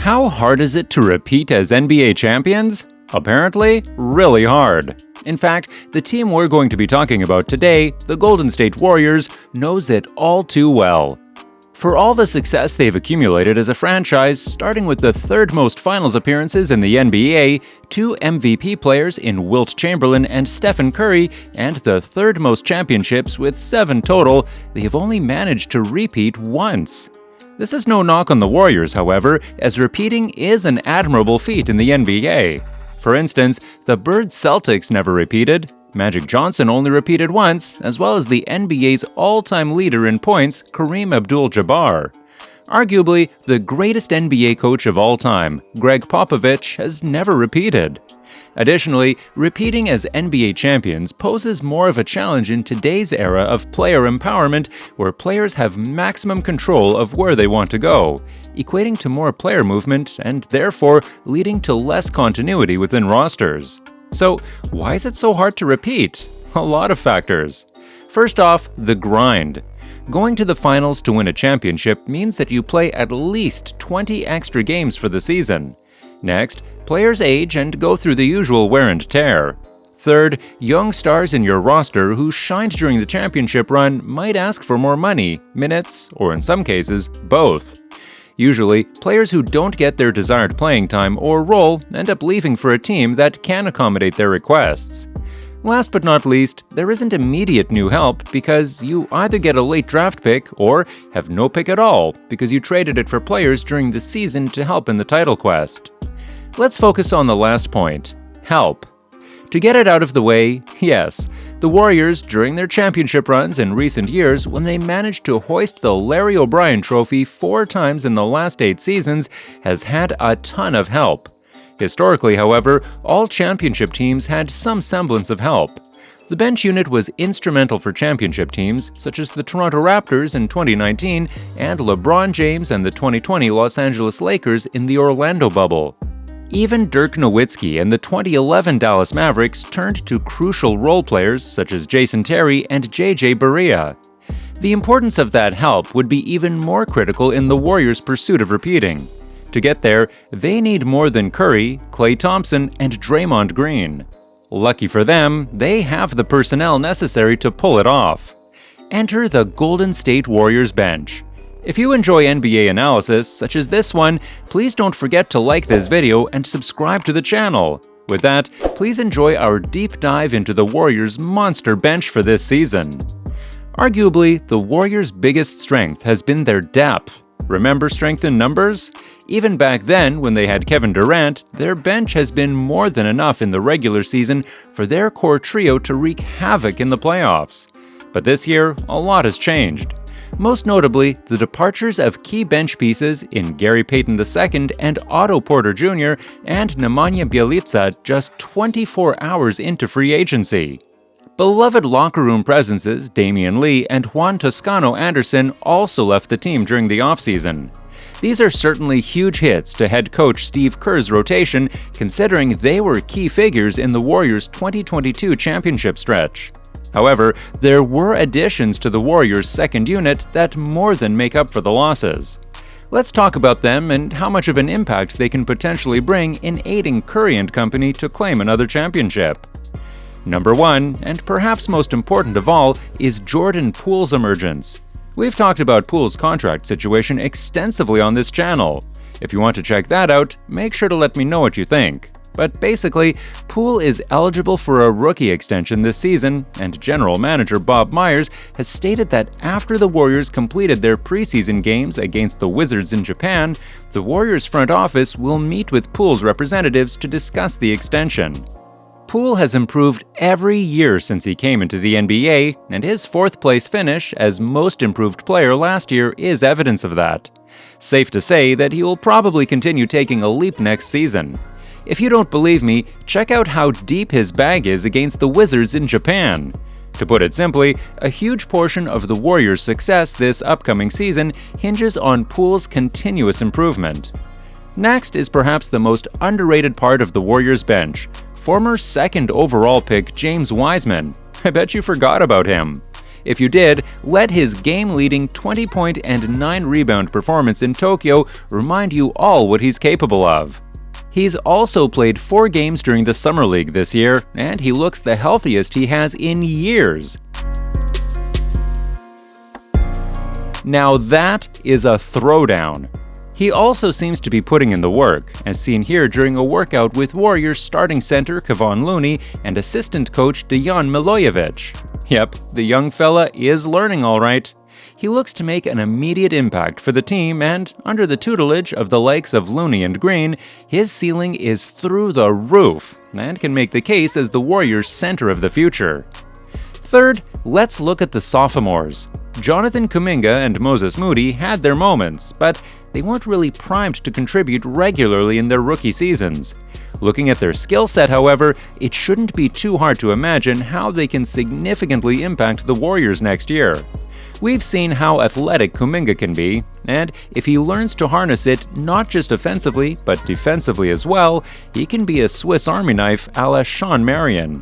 How hard is it to repeat as NBA champions? Apparently, really hard. In fact, the team we're going to be talking about today, the Golden State Warriors, knows it all too well. For all the success they've accumulated as a franchise, starting with the third most finals appearances in the NBA, 2 MVP players in Wilt Chamberlain and Stephen Curry, and the third most championships with 7 total, they have only managed to repeat once. This is no knock on the Warriors, however, as repeating is an admirable feat in the NBA. For instance, the Bird Celtics never repeated, Magic Johnson only repeated once, as well as the NBA's all-time leader in points, Kareem Abdul-Jabbar. Arguably, the greatest NBA coach of all time, Gregg Popovich, has never repeated. Additionally, repeating as NBA champions poses more of a challenge in today's era of player empowerment, where players have maximum control of where they want to go, equating to more player movement and therefore leading to less continuity within rosters. So, why is it so hard to repeat? A lot of factors. First off, the grind. Going to the finals to win a championship means that you play at least 20 extra games for the season. Next, players age and go through the usual wear and tear. Third, young stars in your roster who shined during the championship run might ask for more money, minutes, or in some cases, both. Usually, players who don't get their desired playing time or role end up leaving for a team that can accommodate their requests. Last but not least, there isn't immediate new help because you either get a late draft pick or have no pick at all because you traded it for players during the season to help in the title quest. Let's focus on the last point, help. To get it out of the way, yes, the Warriors, during their championship runs in recent years when they managed to hoist the Larry O'Brien Trophy 4 times in the last 8 seasons, has had a ton of help. Historically, however, all championship teams had some semblance of help. The bench unit was instrumental for championship teams, such as the Toronto Raptors in 2019 and LeBron James and the 2020 Los Angeles Lakers in the Orlando bubble. Even Dirk Nowitzki and the 2011 Dallas Mavericks turned to crucial role players such as Jason Terry and JJ Barea. The importance of that help would be even more critical in the Warriors' pursuit of repeating. To get there, they need more than Curry, Klay Thompson, and Draymond Green. Lucky for them, they have the personnel necessary to pull it off. Enter the Golden State Warriors bench. If you enjoy NBA analysis, such as this one, please don't forget to like this video and subscribe to the channel. With that, please enjoy our deep dive into the Warriors' monster bench for this season. Arguably, the Warriors' biggest strength has been their depth. Remember strength in numbers? Even back then, when they had Kevin Durant, their bench has been more than enough in the regular season for their core trio to wreak havoc in the playoffs. But this year, a lot has changed. Most notably, the departures of key bench pieces in Gary Payton II and Otto Porter Jr. and Nemanja Bjelica just 24 hours into free agency. Beloved locker room presences Damian Lee and Juan Toscano Anderson also left the team during the offseason. These are certainly huge hits to head coach Steve Kerr's rotation, considering they were key figures in the Warriors' 2022 championship stretch. However, there were additions to the Warriors' second unit that more than make up for the losses. Let's talk about them and how much of an impact they can potentially bring in aiding Curry and company to claim another championship. Number 1, and perhaps most important of all, is Jordan Poole's emergence. We've talked about Poole's contract situation extensively on this channel. If you want to check that out, make sure to let me know what you think. But basically, Poole is eligible for a rookie extension this season, and general manager Bob Myers has stated that after the Warriors completed their preseason games against the Wizards in Japan, the Warriors front office will meet with Poole's representatives to discuss the extension. Poole has improved every year since he came into the NBA, and his 4th place finish as most improved player last year is evidence of that. Safe to say that he will probably continue taking a leap next season. If you don't believe me, check out how deep his bag is against the Wizards in Japan. To put it simply, a huge portion of the Warriors' success this upcoming season hinges on Poole's continuous improvement. Next is perhaps the most underrated part of the Warriors' bench, former 2nd overall pick James Wiseman. I bet you forgot about him. If you did, let his game-leading 20-point and 9-rebound performance in Tokyo remind you all what he's capable of. He's also played 4 games during the Summer League this year, and he looks the healthiest he has in years. Now that is a throwdown. He also seems to be putting in the work, as seen here during a workout with Warriors starting center Kevon Looney and assistant coach Dejan Milojevic. Yep, the young fella is learning all right. He looks to make an immediate impact for the team, and under the tutelage of the likes of Looney and Green, his ceiling is through the roof and can make the case as the Warriors' center of the future. Third, let's look at the sophomores. Jonathan Kuminga and Moses Moody had their moments, but they weren't really primed to contribute regularly in their rookie seasons. Looking at their skill set, however, it shouldn't be too hard to imagine how they can significantly impact the Warriors next year. We've seen how athletic Kuminga can be, and if he learns to harness it not just offensively but defensively as well, he can be a Swiss Army knife a la Sean Marion.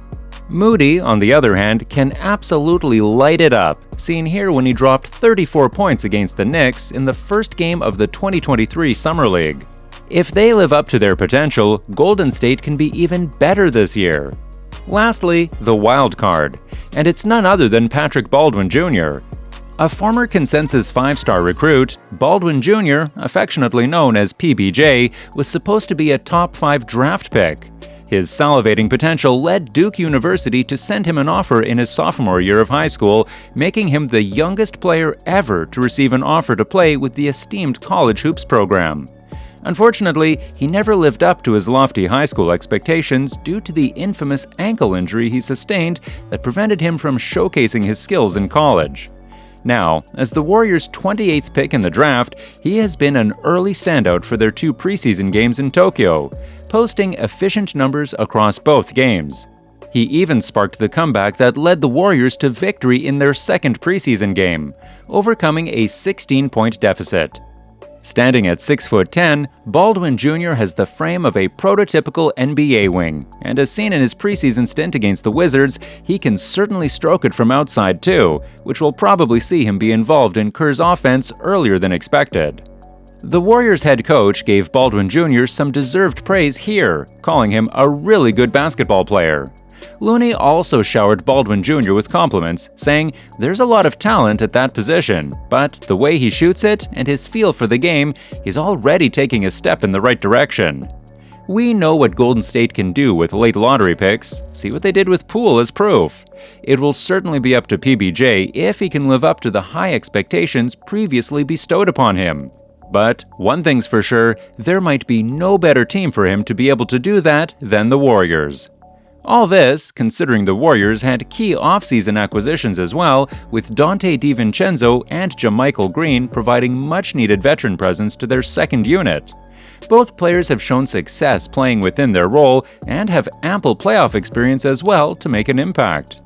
Moody, on the other hand, can absolutely light it up, seen here when he dropped 34 points against the Knicks in the first game of the 2023 Summer League. If they live up to their potential, Golden State can be even better this year. Lastly, the wild card, and it's none other than Patrick Baldwin Jr. A former consensus 5-star recruit, Baldwin Jr., affectionately known as PBJ, was supposed to be a top 5 draft pick. His salivating potential led Duke University to send him an offer in his sophomore year of high school, making him the youngest player ever to receive an offer to play with the esteemed college hoops program. Unfortunately, he never lived up to his lofty high school expectations due to the infamous ankle injury he sustained that prevented him from showcasing his skills in college. Now, as the Warriors' 28th pick in the draft, he has been an early standout for their 2 preseason games in Tokyo, posting efficient numbers across both games. He even sparked the comeback that led the Warriors to victory in their second preseason game, overcoming a 16-point deficit. Standing at 6'10", Baldwin Jr. has the frame of a prototypical NBA wing, and as seen in his preseason stint against the Wizards, he can certainly stroke it from outside too, which will probably see him be involved in Kerr's offense earlier than expected. The Warriors head coach gave Baldwin Jr. some deserved praise here, calling him a really good basketball player. Looney also showered Baldwin Jr. with compliments, saying there's a lot of talent at that position, but the way he shoots it and his feel for the game, he's already taking a step in the right direction. We know what Golden State can do with late lottery picks. See what they did with Poole as proof. It will certainly be up to PBJ if he can live up to the high expectations previously bestowed upon him. But one thing's for sure, there might be no better team for him to be able to do that than the Warriors. All this, considering the Warriors had key offseason acquisitions as well, with Donte DiVincenzo and JaMychal Green providing much-needed veteran presence to their second unit. Both players have shown success playing within their role and have ample playoff experience as well to make an impact.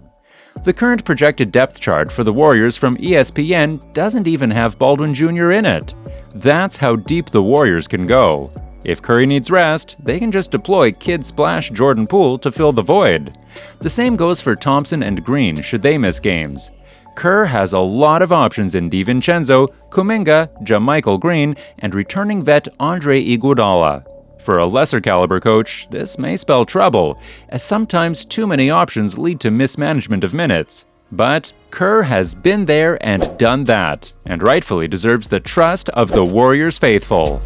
The current projected depth chart for the Warriors from ESPN doesn't even have Baldwin Jr. in it. That's how deep the Warriors can go. If Curry needs rest, they can just deploy Kid Splash Jordan Poole to fill the void. The same goes for Thompson and Green should they miss games. Kerr has a lot of options in DiVincenzo, Kuminga, JaMychal Green, and returning vet Andre Iguodala. For a lesser caliber coach, this may spell trouble, as sometimes too many options lead to mismanagement of minutes. But Kerr has been there and done that, and rightfully deserves the trust of the Warriors faithful.